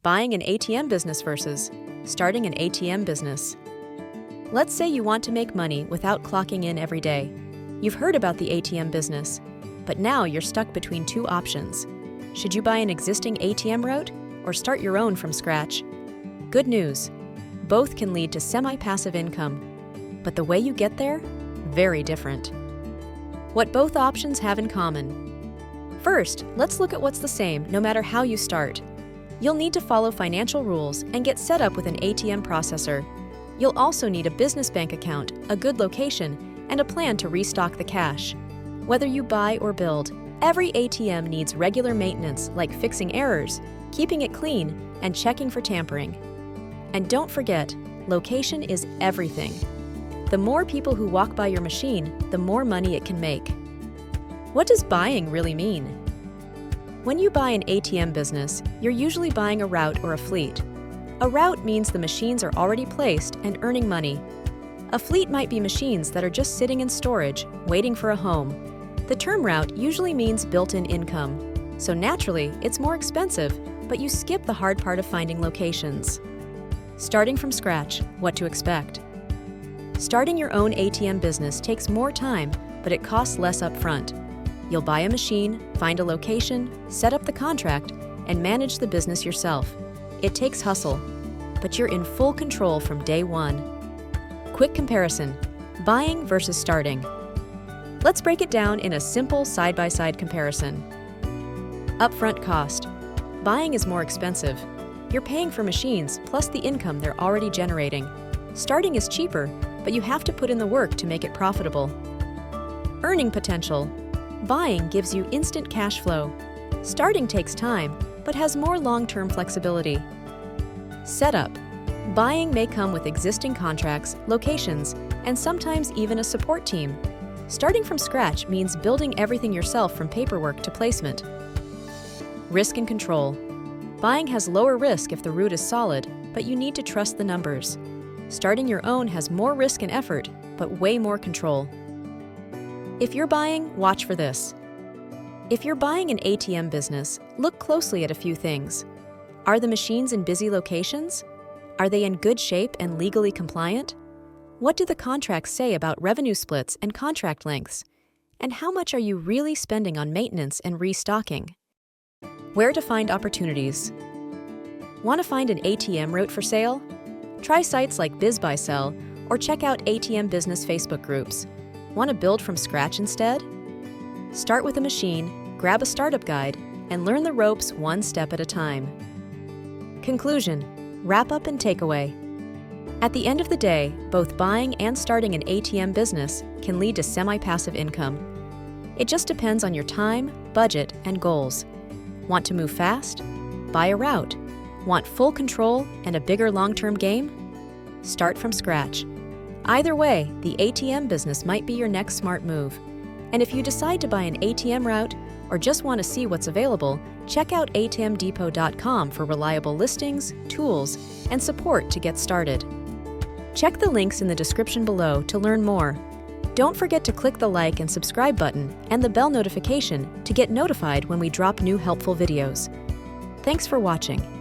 Buying an ATM business versus starting an ATM business. Let's say you want to make money without clocking in every day. You've heard about the ATM business, but now you're stuck between two options. Should you buy an existing ATM route or start your own from scratch? Good news, both can lead to semi-passive income, but the way you get there, very different. What both options have in common. First, let's look at what's the same no matter how you start. You'll need to follow financial rules and get set up with an ATM processor. You'll also need a business bank account, a good location, and a plan to restock the cash. Whether you buy or build, every ATM needs regular maintenance like fixing errors, keeping it clean, and checking for tampering. And don't forget, location is everything. The more people who walk by your machine, the more money it can make. What does buying really mean? When you buy an ATM business, you're usually buying a route or a fleet. A route means the machines are already placed and earning money. A fleet might be machines that are just sitting in storage, waiting for a home. The term route usually means built-in income. So naturally, it's more expensive, but you skip the hard part of finding locations. Starting from scratch, what to expect. Starting your own ATM business takes more time, but it costs less upfront. You'll buy a machine, find a location, set up the contract, and manage the business yourself. It takes hustle, but you're in full control from day one. Quick comparison: buying versus starting. Let's break it down in a simple side-by-side comparison. Upfront cost. Buying is more expensive. You're paying for machines plus the income they're already generating. Starting is cheaper, but you have to put in the work to make it profitable. Earning potential. Buying gives you instant cash flow. Starting takes time, but has more long-term flexibility. Setup. Buying may come with existing contracts, locations, and sometimes even a support team. Starting from scratch means building everything yourself from paperwork to placement. Risk and control. Buying has lower risk if the route is solid, but you need to trust the numbers. Starting your own has more risk and effort, but way more control. If you're buying, watch for this. If you're buying an ATM business, look closely at a few things. Are the machines in busy locations? Are they in good shape and legally compliant? What do the contracts say about revenue splits and contract lengths? And how much are you really spending on maintenance and restocking? Where to find opportunities. Want to find an ATM route for sale? Try sites like BizBuySell or check out ATM business Facebook groups. Want to build from scratch instead? Start with a machine, grab a startup guide, and learn the ropes one step at a time. Conclusion, wrap up and takeaway. At the end of the day, both buying and starting an ATM business can lead to semi-passive income. It just depends on your time, budget, and goals. Want to move fast? Buy a route. Want full control and a bigger long-term game? Start from scratch. Either way, the ATM business might be your next smart move. And if you decide to buy an ATM route or just want to see what's available, check out atmdepot.com for reliable listings, tools, and support to get started. Check the links in the description below to learn more. Don't forget to click the like and subscribe button and the bell notification to get notified when we drop new helpful videos. Thanks for watching.